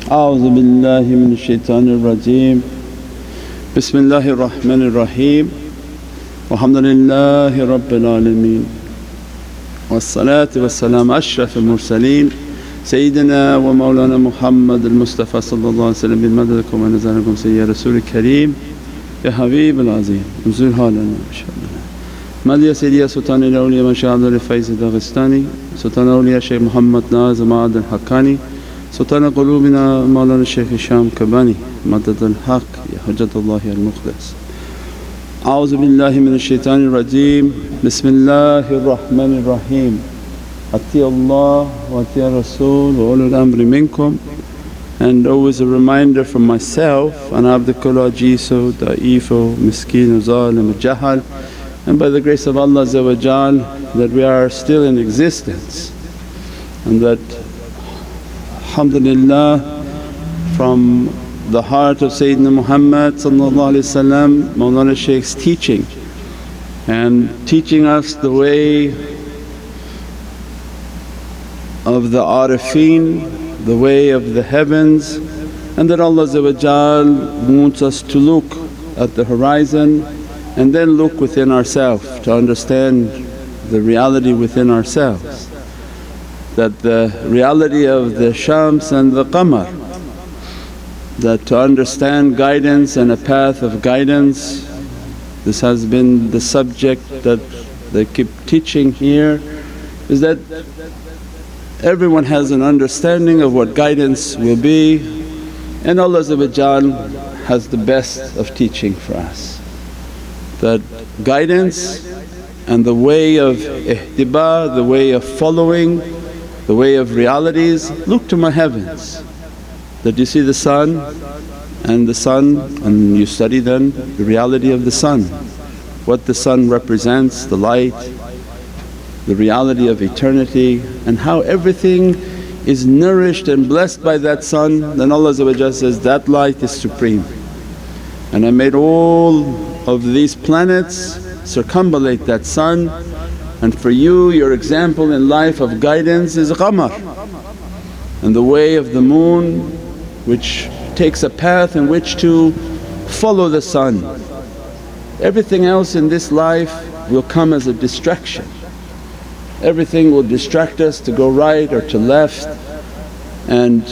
A'udhu billahi minash shaitanir rajeem. Bismillahir Rahmanir Rahim. Alhamdulillahi Rabbil Alameen. Wassalatu wassalamu ashrafil mursaleen. Sayyidina wa Mawlana Muhammad al-Mustafa sallallahu alayhi wa sallam bil madadakum wa nazarakum sayyid Rasul Kareem ya Habib al-Azim. Nuzul halana inshaAllah. Mahdi Sayyidiyya Sultan al-Awliya Masha'Abdul Faiz al-Daghestani, Sultan al-Awliya Shaykh Muhammad Nazim al-Haqqani, Sultan al-Qulubina Mawlana Shaykh Hisham Kabani, Madad al-Haq ya Hujjatullahi al-Mukhlas. A'udhu billahi minash shaitanir rajeem. Bismillahir Rahmanir Rahim. Ati Allah wa ati Rasul wa ulul amri minkum. And always a reminder from myself, ana abdukullah ajizu, da'ifo, miskeen, zalim, jahal, and by the grace of Allah that we are still in existence, and that alhamdulillah from the heart of Sayyidina Muhammad Mawlana Shaykh's teaching, and teaching us the way of the arifin, the way of the heavens, and that Allah wants us to look at the horizon and then look within ourselves to understand the reality within ourselves. That the reality of the Shams and the Qamar, that to understand guidance and a path of guidance, this has been the subject that they keep teaching here, is that everyone has an understanding of what guidance will be, and Allah has the best of teaching for us. That guidance and the way of ihtiba, the way of following, the way of realities, look to my heavens. That you see the sun and you study then the reality of the sun, what the sun represents, the light, the reality of eternity, and how everything is nourished and blessed by that sun. Then Allah says, that light is supreme, and I made all of these planets circumambulate that sun, and for you your example in life of guidance is qamar, and the way of the moon which takes a path in which to follow the sun. Everything else in this life will come as a distraction. Everything will distract us to go right or to left, and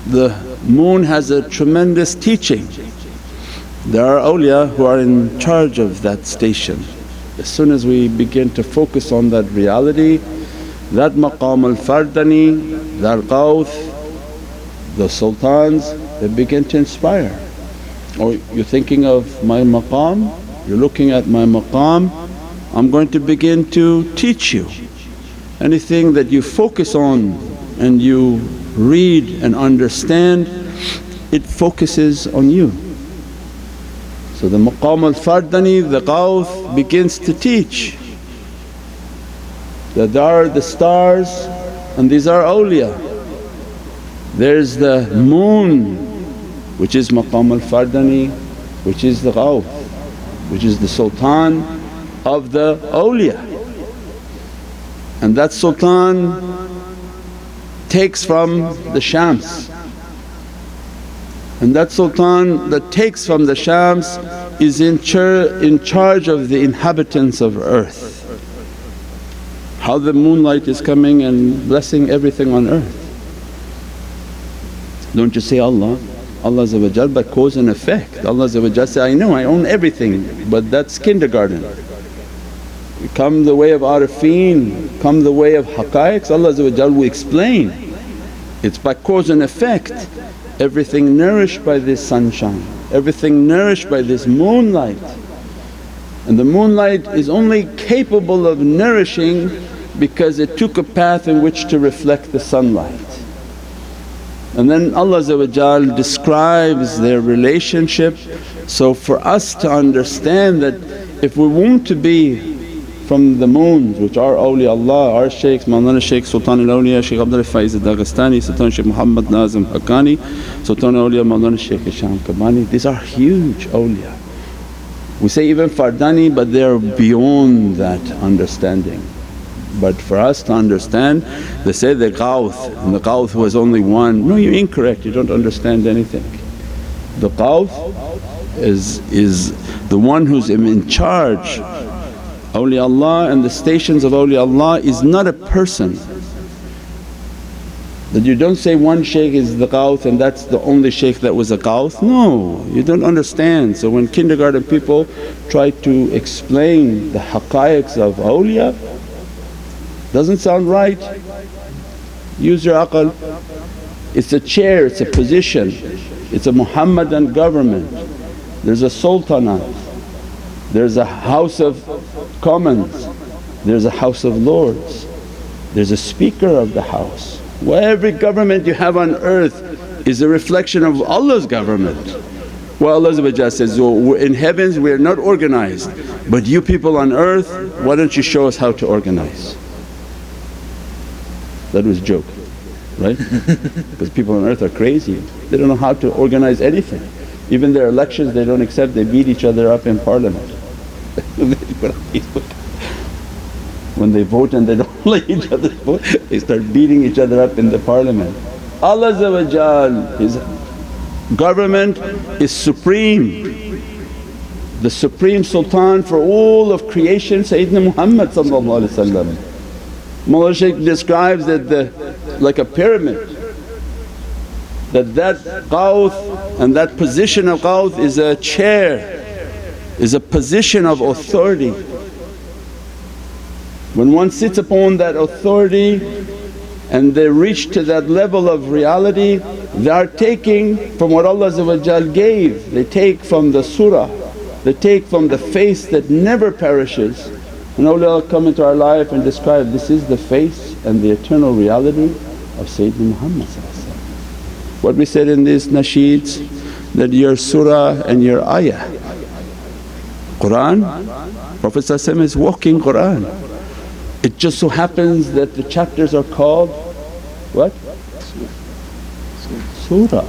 the moon has a tremendous teaching. There are awliya who are in charge of that station. As soon as we begin to focus on that reality, that maqam al-fardani, that Ghawth, the sultans, they begin to inspire. Or you're thinking of my maqam, you're looking at my maqam, I'm going to begin to teach you. Anything that you focus on and you read and understand, it focuses on you. So the maqam al-fardani, the Ghawth begins to teach that there are the stars and these are awliya. There's the moon which is maqam al-fardani, which is the Ghawth, which is the sultan of the awliya, and that sultan takes from the Shams, and that sultan that takes from the Shams is in charge of the inhabitants of earth. How the moonlight is coming and blessing everything on earth. Don't you say Allah by cause and effect. Allah say, I know I own everything, but that's kindergarten. Come the way of arifin, come the way of haqqaiqs, Allah will explain. It's by cause and effect. Everything nourished by this sunshine, everything nourished by this moonlight. And the moonlight is only capable of nourishing because it took a path in which to reflect the sunlight. And then Allah describes their relationship. So for us to understand that if we want to be from the moons which are awliyaullah, our shaykhs, Mawlana Shaykh Sultan al-Awliya Shaykh Abdul Faiz al-Daghestani, Sultan Shaykh Muhammad Nazim Haqqani, Sultan al-Awliya Mawlana Shaykh Hisham Kabani, these are huge awliya. We say even fardani, but they are beyond that understanding. But for us to understand, they say the Ghawth, and the Ghawth was only one. No, you're incorrect, you don't understand anything. The Ghawth is the one who's in charge. Awliyaullah and the stations of awliyaullah is not a person. That you don't say one shaykh is the Ghawth and that's the only shaykh that was a Ghawth. No, you don't understand. So when kindergarten people try to explain the haqqaiqs of awliya, doesn't sound right. Use your aql. It's a chair, it's a position, it's a Muhammadan government. There's a sultanate, there's a House of Commons, there's a House of Lords, there's a Speaker of the House. Well, every government you have on earth is a reflection of Allah's government. Well, Allah says, oh, in heavens we are not organized, but you people on earth, why don't you show us how to organize? That was a joke, right? Because people on earth are crazy, they don't know how to organize anything. Even their elections they don't accept, they beat each other up in parliament. When they vote and they don't like each other's vote, they start beating each other up in the parliament. Allah His government is supreme. The supreme sultan for all of creation, Sayyidina Muhammad. Mawlana Shaykh describes that like a pyramid, that Ghawth and that position of Ghawth is a chair, is a position of authority. When one sits upon that authority and they reach to that level of reality, they are taking from what Allah gave. They take from the surah, they take from the face that never perishes. And awliya come into our life and describe, this is the face and the eternal reality of Sayyidina Muhammad. What we said in these nasheeds, that your surah and your ayah. Qur'an, Prophet is walking Qur'an. It just so happens that the chapters are called what? Surah.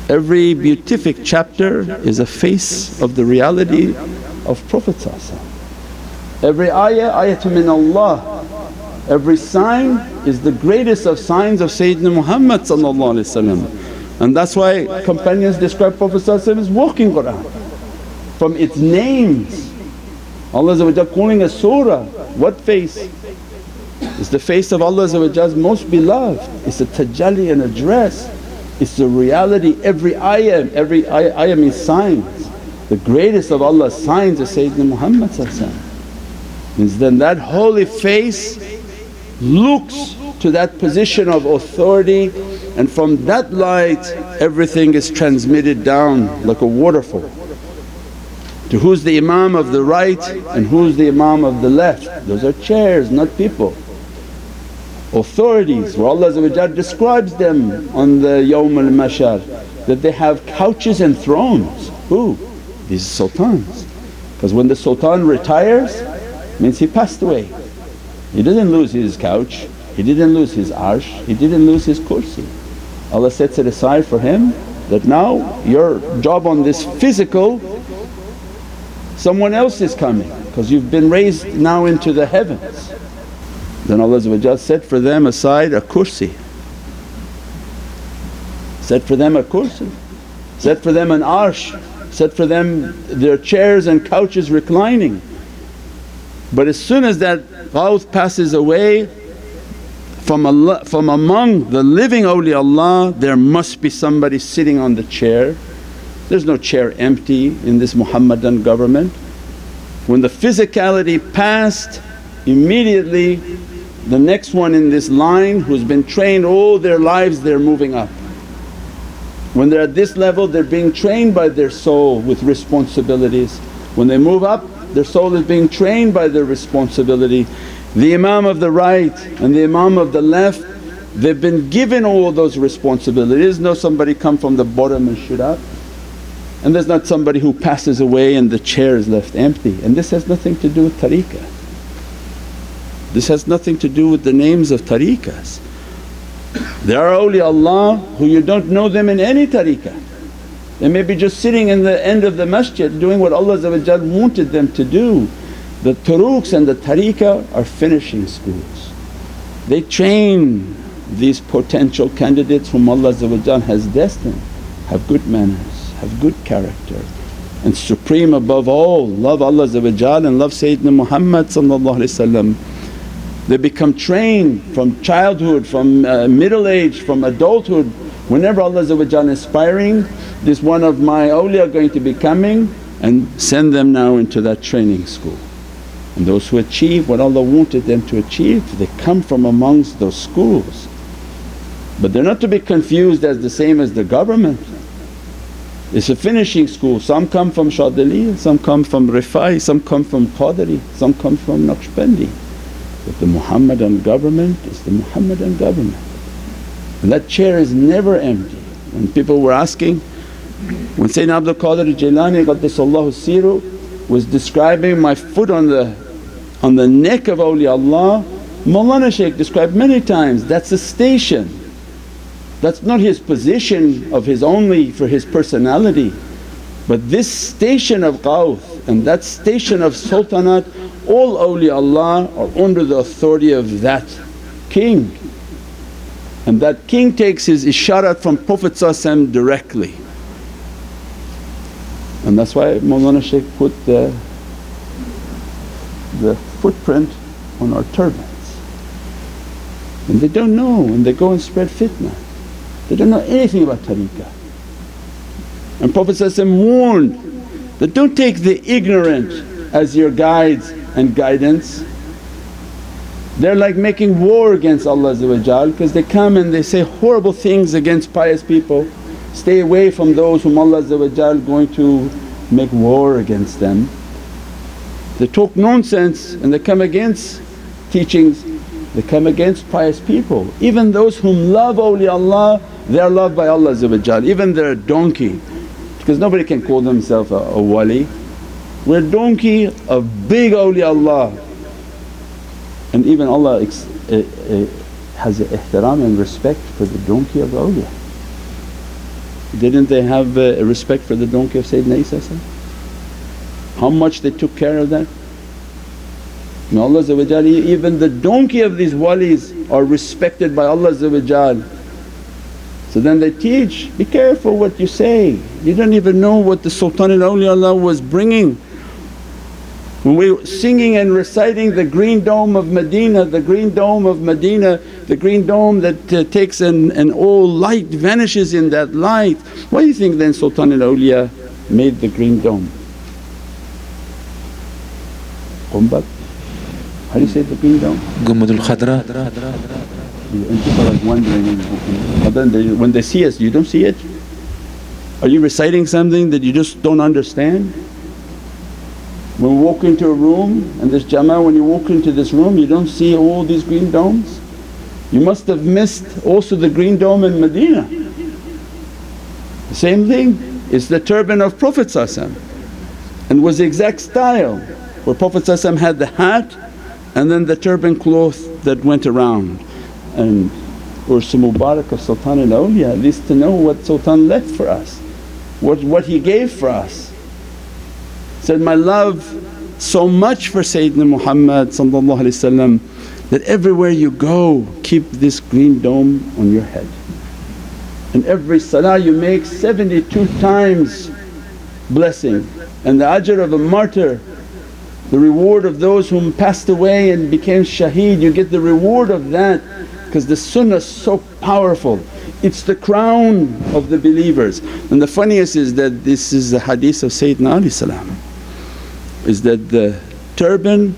Every beatific chapter is a face of the reality of Prophet. Every ayah, ayatun min Allah. Every sign is the greatest of signs of Sayyidina Muhammad. And that's why companions describe Prophet as walking Qur'an. From its names, Allah calling a surah, what face? It's the face of Allah's most beloved, it's a tajalli and address, it's the reality. Every ayah means signs. The greatest of Allah's signs is Sayyidina Muhammad. Means then that holy face looks to that position of authority, and from that light everything is transmitted down like a waterfall. To who's the Imam of the right and who's the Imam of the left. Those are chairs, not people. Authorities where Allah describes them on the Yawm al-Mashar, that they have couches and thrones. Who? These sultans. Because when the sultan retires means he passed away. He didn't lose his couch, he didn't lose his arsh, he didn't lose his kursi. Allah sets it aside for him that now your job on this physical, someone else is coming because you've been raised now into the heavens. Then Allah set for them aside a kursi, set for them a kursi, set for them an arsh, set for them their chairs and couches reclining. But as soon as that Ghawth passes away from among the living awliyaullah, there must be somebody sitting on the chair. There's no chair empty in this Muhammadan government. When the physicality passed, immediately the next one in this line who's been trained all their lives, they're moving up. When they're at this level, they're being trained by their soul with responsibilities. When they move up, their soul is being trained by their responsibility. The Imam of the right and the Imam of the left, they've been given all those responsibilities. No somebody come from the bottom and shoot up. And there's not somebody who passes away and the chair is left empty. And this has nothing to do with tariqah. This has nothing to do with the names of tariqahs. There are awliyaullah who you don't know them in any tariqah. They may be just sitting in the end of the masjid doing what Allah wanted them to do. The turuqs and the tariqah are finishing schools. They train these potential candidates whom Allah has destined, have good manners, have good character, and supreme above all, love Allah and love Sayyidina Muhammad. They become trained from childhood, from middle age, from adulthood. Whenever Allah is inspiring, this one of my awliya going to be coming, and send them now into that training school. And those who achieve what Allah wanted them to achieve, they come from amongst those schools. But they're not to be confused as the same as the government. It's a finishing school, some come from Shadili, some come from Rifai, some come from Qadri, some come from Naqshbandi. But the Muhammadan government is the Muhammadan government. And that chair is never empty. When people were asking, when Sayyidina Abdul Qadir Jilani Qaddasallahu Siru was describing my foot on the neck of awliyaullah, Mawlana Shaykh described many times, that's a station. That's not his position of his only for his personality, but this station of Qawth and that station of Sultanate, all awliyaullah are under the authority of that king. And that king takes his isharat from Prophet directly. And that's why Mawlana Shaykh put the footprint on our turbans. And they don't know, and they go and spread fitna. They don't know anything about tariqah. And Prophet warned that, don't take the ignorant as your guides and guidance. They're like making war against Allah because they come and they say horrible things against pious people. Stay away from those whom Allah going to make war against them. They talk nonsense and they come against teachings, they come against pious people. Even those whom love awliyaullah, they are loved by Allah, even their donkey, because nobody can call themselves a wali. We're donkey of big awliyaullah, and even Allah has ihtiram and respect for the donkey of awliya. Didn't they have a respect for the donkey of Sayyidina Isa? How much they took care of that? And Allah even the donkey of these walis are respected by Allah. So then they teach, be careful what you say, you don't even know what the Sultan al-Awliya was bringing. When we were singing and reciting the green dome of Medina, the green dome of Medina, the green dome that takes and all light vanishes in that light. Why do you think then Sultan al-Awliya made the green dome? Qumbat? How do you say the green dome? Gumbadul Khadra. And people are like wondering, but then when they see us, you don't see it? Are you reciting something that you just don't understand? When we walk into a room and this jama'ah, when you walk into this room you don't see all these green domes? You must have missed also the green dome in Medina. The same thing, it's the turban of Prophet and was the exact style where Prophet had the hat and then the turban cloth that went around. And Ursa Mubarak of Sultan al-Awliya, at least to know what Sultan left for us, what he gave for us. Said, my love so much for Sayyidina Muhammad that everywhere you go keep this green dome on your head. And every salah you make 72 times blessing, and the ajr of a martyr, the reward of those whom passed away and became shaheed, you get the reward of that. Because the sunnah is so powerful, it's the crown of the believers. And the funniest is that this is the hadith of Sayyidina Ali is that the turban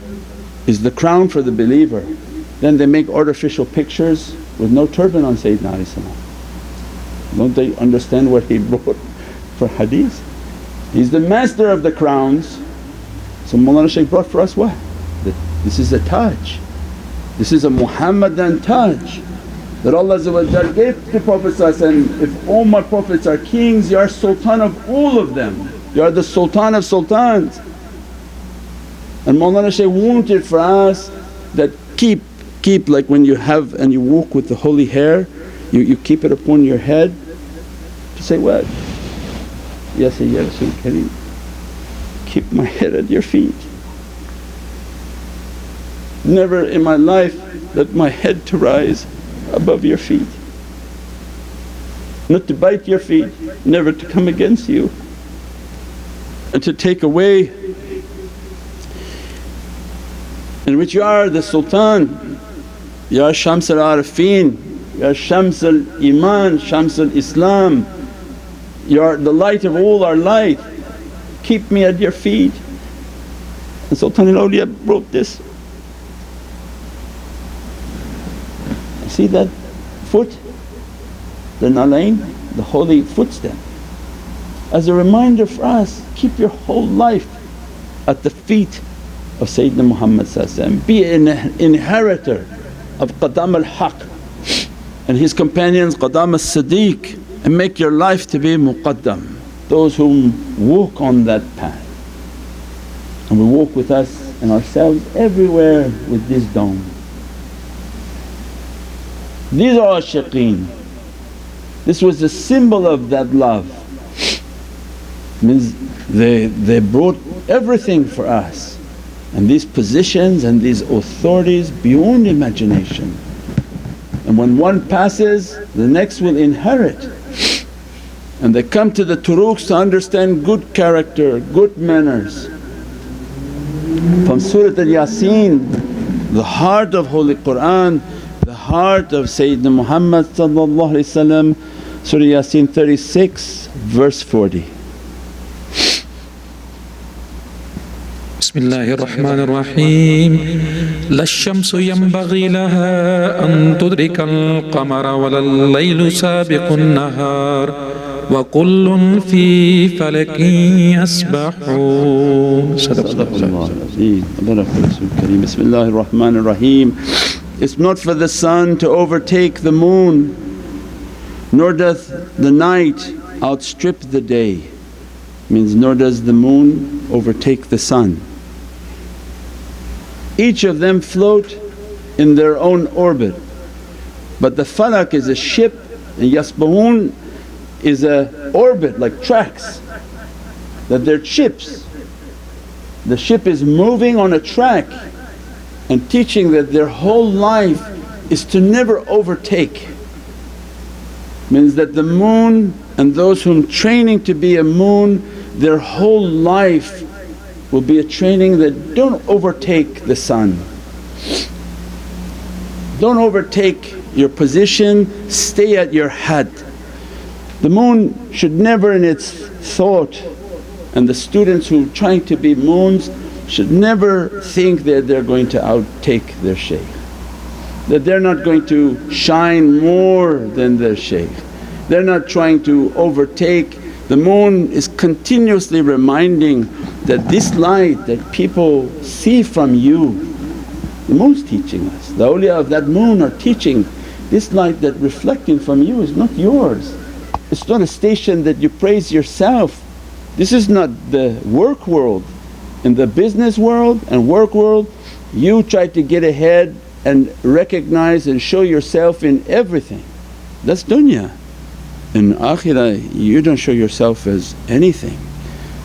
is the crown for the believer. Then they make artificial pictures with no turban on Sayyidina Ali. Don't they understand what he brought for hadith? He's the master of the crowns. So Mawlana Shaykh brought for us what? That this is a taj. This is a Muhammadan taj that Allah gave to Prophet. If all my Prophets are kings, you are sultan of all of them, you are the sultan of sultans. And Mawlana Shaykh wanted for us that keep like when you have and you walk with the holy hair, you keep it upon your head to say what? Ya Sayyid Ya Rasul Kareem, keep my head at your feet. never in my life let my head to rise above your feet, not to bite your feet, never to come against you and to take away, in which you are the Sultan, Ya Shams al-Arifin, Ya Shams al-Iman, Shams al-Islam, you are the light of all our light, keep me at your feet. And Sultan al-Awliya wrote this. See that foot, the nalain, the holy footstep, as a reminder for us, keep your whole life at the feet of Sayyidina Muhammad, be an inheritor of Qadam al-Haq and his companions Qadam al-Siddiq, and make your life to be muqaddam, those who walk on that path. And we walk with us and ourselves everywhere with this dome. These are ashiqeen. This was a symbol of that love. Means they brought everything for us, and these positions and these authorities beyond imagination. And when one passes, the next will inherit. And they come to the turuqs to understand good character, good manners. From Surah Yaseen, the heart of Holy Qur'an, the heart of Sayyidina Muhammad, Surah Yaseen 36 verse 40. Bismillahir Rahmanir Rahim. La shamsu yanbaghi laha an tudrika al-qamara wa al-laylu sabiqun nahar wa kullun fi falakin yasbahun. Bismillahir Rahmanir Rahim. It's not for the sun to overtake the moon, nor doth the night outstrip the day. Means nor does the moon overtake the sun. Each of them float in their own orbit, but the falak is a ship and yasbahun is a orbit like tracks, that they're ships. The ship is moving on a track and teaching that their whole life is to never overtake. Means that the moon and those whom training to be a moon, their whole life will be a training that don't overtake the sun. Don't overtake your position, stay at your had. The moon should never in its thought, and the students who are trying to be moons should never think that they're going to outtake their shaykh, that they're not going to shine more than their shaykh. They're not trying to overtake. The moon is continuously reminding that this light that people see from you, the moon's teaching us. The awliya of that moon are teaching this light that reflecting from you is not yours. It's not a station that you praise yourself. This is not the work world. In the business world and work world, you try to get ahead and recognize and show yourself in everything. That's dunya. In akhirah you don't show yourself as anything,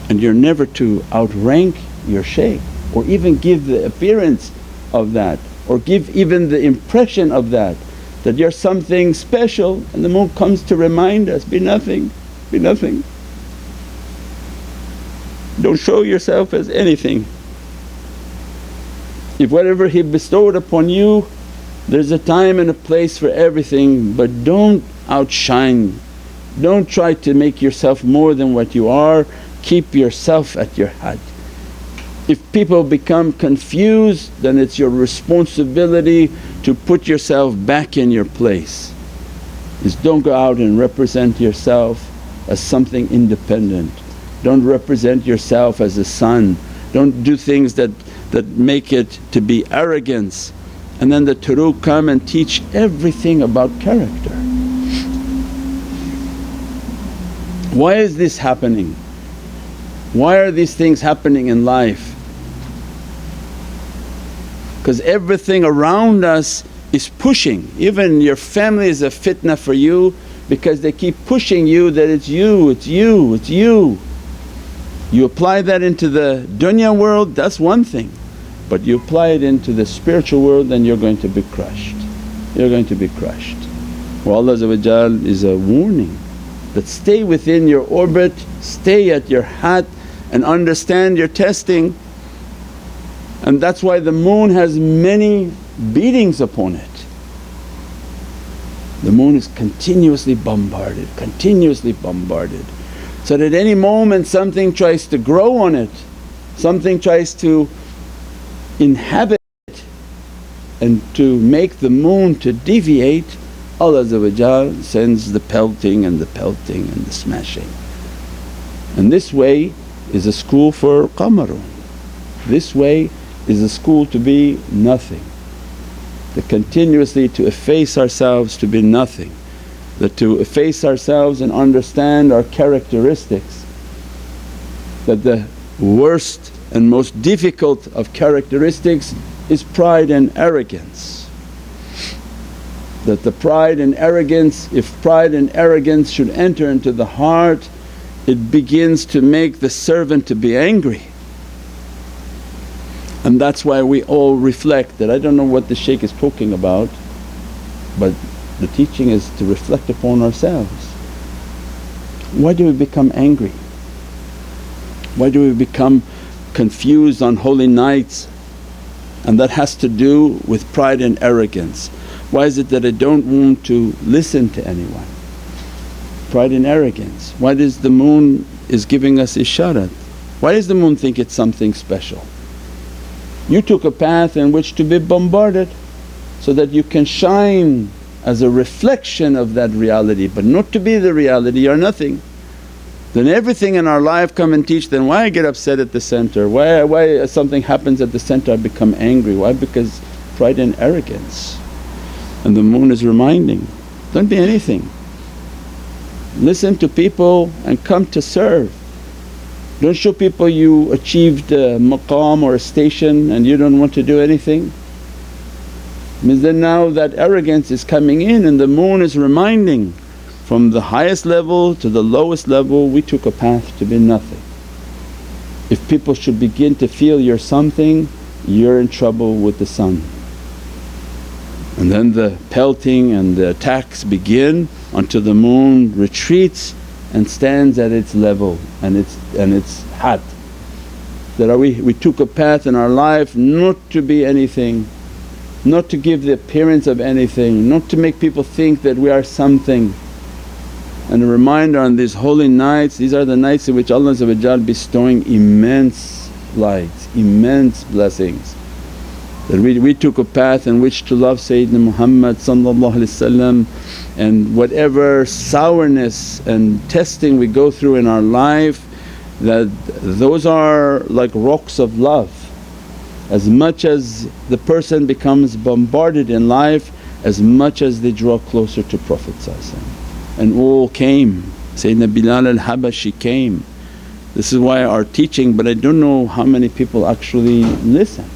and you're never to outrank your shaykh or even give the appearance of that or give even the impression of that you're something special, and the moon comes to remind us, be nothing, be nothing. Don't show yourself as anything. If whatever He bestowed upon you, there's a time and a place for everything, but don't outshine. Don't try to make yourself more than what you are, keep yourself at your had. If people become confused, then it's your responsibility to put yourself back in your place. Is don't go out and represent yourself as something independent. Don't represent yourself as a son. Don't do things that make it to be arrogance. And then the turuq come and teach everything about character. Why is this happening? Why are these things happening in life? Because everything around us is pushing. Even your family is a fitna for you because they keep pushing you that it's you, it's you, it's you. You apply that into the dunya world, that's one thing. but you apply it into the spiritual world, then you're going to be crushed. You're going to be crushed. Well, Allah is a warning that stay within your orbit, stay at your hat and understand your testing. And that's why the moon has many beatings upon it. The moon is continuously bombarded, so that at any moment something tries to grow on it, something tries to inhabit it, and to make the moon to deviate, Allah sends the pelting and the smashing. And this way is a school for qamarun, this way is a school to be nothing. That continuously to efface ourselves to be nothing, that to efface ourselves and understand our characteristics. That the worst and most difficult of characteristics is pride and arrogance. That the pride and arrogance, if pride and arrogance should enter into the heart, it begins to make the servant to be angry. And that's why we all reflect that, I don't know what the Shaykh is talking about, but the teaching is to reflect upon ourselves. Why do we become angry? Why do we become confused on holy nights? And that has to do with pride and arrogance. Why is it that I don't want to listen to anyone? Pride and arrogance. Why does the moon is giving us isharat? Why does the moon think it's something special? You took a path in which to be bombarded so that you can shine as a reflection of that reality, but not to be the reality or nothing. Then everything in our life come and teach, then why I get upset at the center, why something happens at the center I become angry, why? Because pride and arrogance. And the moon is reminding, don't be anything. Listen to people and come to serve. Don't show people you achieved a maqam or a station and you don't want to do anything. Means then now that arrogance is coming in and the moon is reminding, from the highest level to the lowest level we took a path to be nothing. If people should begin to feel you're something, you're in trouble with the sun. And then the pelting and the attacks begin until the moon retreats and stands at its level and its hat. That we took a path in our life not to be anything, not to give the appearance of anything, not to make people think that we are something. And a reminder on these holy nights, these are the nights in which Allah bestowing immense lights, immense blessings. That we took a path in which to love Sayyidina Muhammad and whatever sourness and testing we go through in our life, that those are like rocks of love. As much as the person becomes bombarded in life, as much as they draw closer to Prophet. And all came, Sayyidina Bilal al-Habashi came. This is why our teaching, but I don't know how many people actually listen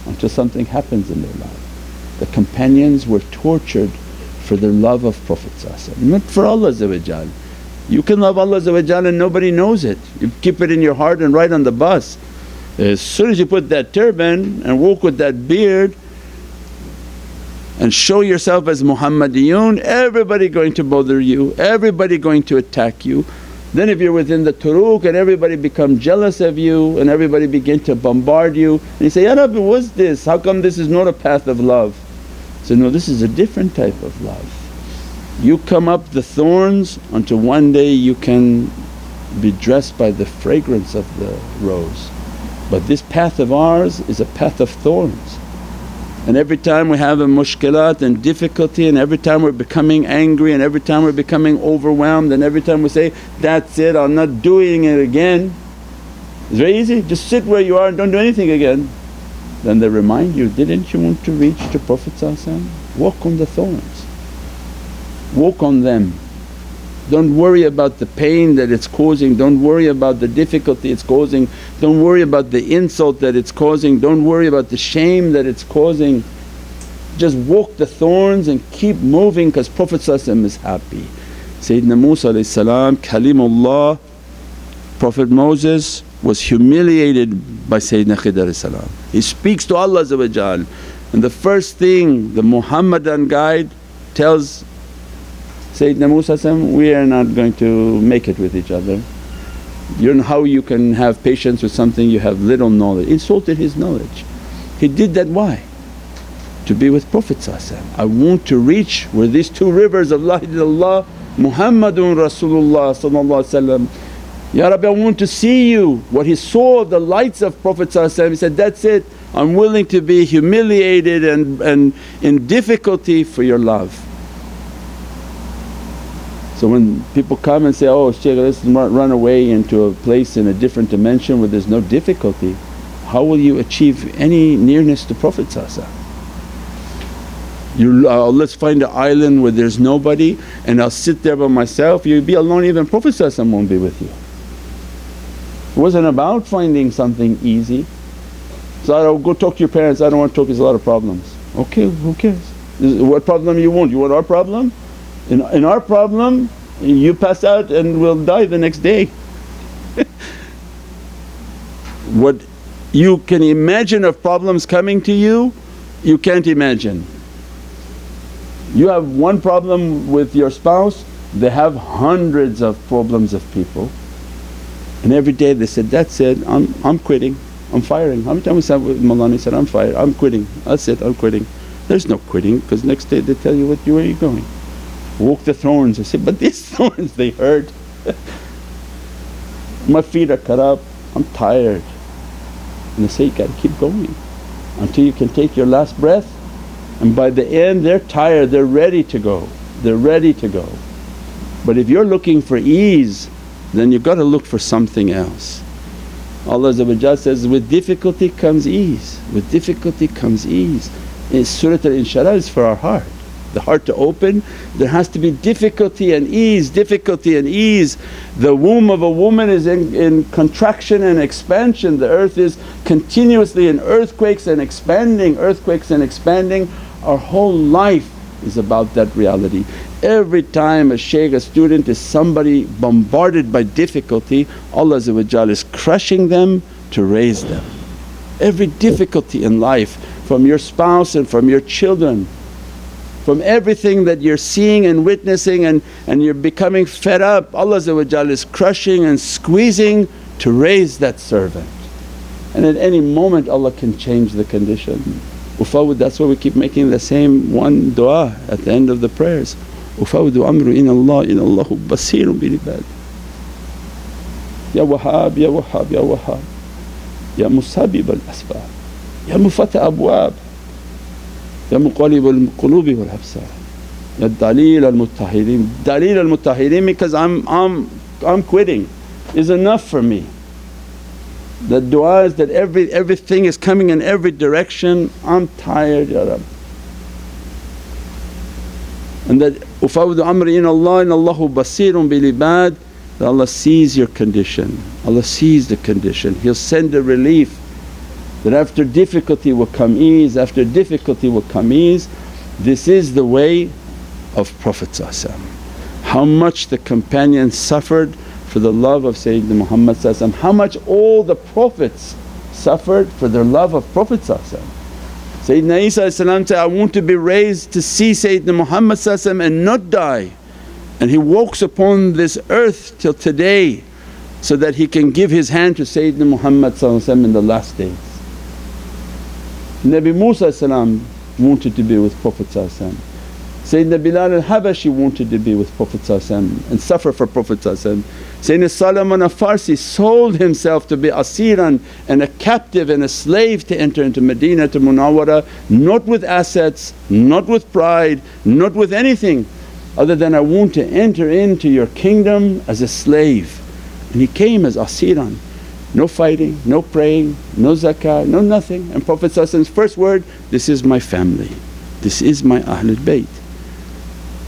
until something happens in their life. The companions were tortured for their love of Prophet, not for Allah. You can love Allah and nobody knows it, you keep it in your heart and ride on the bus. As soon as you put that turban and walk with that beard and show yourself as Muhammadiyun, everybody going to bother you, everybody going to attack you. Then if you're within the turuq and everybody become jealous of you and everybody begin to bombard you, and you say, Ya Rabbi, what's this? How come this is not a path of love? So, no, this is a different type of love. You come up the thorns until one day you can be dressed by the fragrance of the rose. But this path of ours is a path of thorns. And every time we have a mushkilat and difficulty, and every time we're becoming angry, and every time we're becoming overwhelmed, and every time we say, that's it, I'm not doing it again. It's very easy, just sit where you are and don't do anything again. Then they remind you, didn't you want to reach to Prophet? Walk on the thorns, walk on them. Don't worry about the pain that it's causing, don't worry about the difficulty it's causing, don't worry about the insult that it's causing, don't worry about the shame that it's causing. Just walk the thorns and keep moving, because Prophet is happy. Sayyidina Musa Kalimullah, Prophet Moses was humiliated by Sayyidina Khidr salam. He speaks to Allah and the first thing the Muhammadan guide tells Sayyidina Musa, we are not going to make it with each other. You don't know how you can have patience with something you have little knowledge. Insulted his knowledge. He did that why? To be with Prophet. I want to reach where these two rivers of La ilaha illallah Muhammadun Rasulullah. Ya Rabbi, I want to see you. What he saw, the lights of Prophet, he said, that's it, I'm willing to be humiliated and in difficulty for your love. So when people come and say, oh Shaykh, let's run away into a place in a different dimension where there's no difficulty, how will you achieve any nearness to Prophet? Let's find an island where there's nobody and I'll sit there by myself, you'll be alone, even Prophet won't be with you. It wasn't about finding something easy. So I'll go talk to your parents, I don't want to talk, there's a lot of problems. Okay, who cares? What problem you want? You want our problem? In our problem you pass out and will die the next day. What you can imagine of problems coming to you, you can't imagine. You have one problem with your spouse, they have hundreds of problems of people, and every day they said, that's it, I'm quitting, I'm firing. How many times we said with Mawlana, he said, I'm fired, I'm quitting, that's it, I'm quitting. There's no quitting because next day they tell you where are you going. Walk the thorns. I said, but these thorns they hurt. My feet are cut up, I'm tired. And they say, you gotta keep going until you can take your last breath, and by the end they're tired, they're ready to go, they're ready to go. But if you're looking for ease, then you've got to look for something else. Allah says, with difficulty comes ease, with difficulty comes ease. Surah Al-Inshirah is for our heart. The heart to open, there has to be difficulty and ease, difficulty and ease. The womb of a woman is in contraction and expansion, the earth is continuously in earthquakes and expanding, earthquakes and expanding. Our whole life is about that reality. Every time a shaykh, a student is somebody bombarded by difficulty, Allah is crushing them to raise them. Every difficulty in life, from your spouse and from your children, from everything that you're seeing and witnessing and you're becoming fed up, Allah is crushing and squeezing to raise that servant. And at any moment Allah can change the condition. That's why we keep making the same one du'a at the end of the prayers. Ufawwidu amru inallahu basirun bil ibad. Ya Wahhab, Ya Wahhab, Ya Wahhab, Ya Musabib al asbab, Ya Mufata abwab, Ya Muqallib al qulubi wal absar, Ya Dalil al Mutahirin. Dalil al Mutahirin because I'm quitting is enough for me. The du'a is that everything is coming in every direction, I'm tired Ya Rabb. And that ufawwidu amri inallah inallahu basirun bil ibad, that Allah sees your condition, Allah sees the condition, He'll send a relief. That after difficulty will come ease, after difficulty will come ease. This is the way of Prophet. How much the companions suffered for the love of Sayyidina Muhammad, how much all the Prophets suffered for their love of Prophet. Sayyidina Isa said, I want to be raised to see Sayyidina Muhammad and not die, and he walks upon this earth till today so that he can give his hand to Sayyidina Muhammad in the last days. Nabi Musa wanted to be with Prophet. Sayyidina Bilal al-Habashi wanted to be with Prophet and suffer for Prophet. Sayyidina Salman al-Farsi sold himself to be asiran and a captive and a slave to enter into Medina to Munawwara, not with assets, not with pride, not with anything other than, I want to enter into your kingdom as a slave. And he came as asiran, no fighting, no praying, no zakah, no nothing. And Prophet's first word, this is my family, this is my ahlul bayt.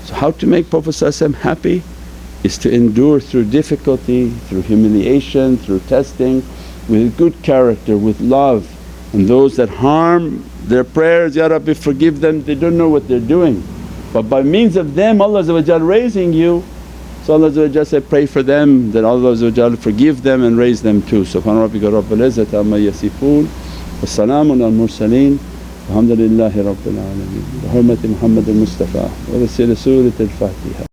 So how to make Prophet happy is to endure through difficulty, through humiliation, through testing, with good character, with love. And those that harm their prayers, Ya Rabbi forgive them, they don't know what they're doing. But by means of them Allah raising you, So Allah said, pray for them that Allah forgive them and raise them too. Subhana rabbika rabbil izzati amma yasifoon wa salaamun al mursaleen walhamdulillahi rabbil alameen. Bi hurmati Muhammadan Mustafa wa wasila Surat al-Fatiha.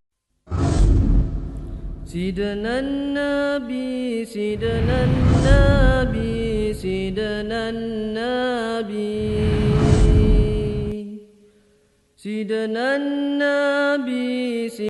سيدنا النبي سيدنا النبي سيدنا النبي سيدنا النبي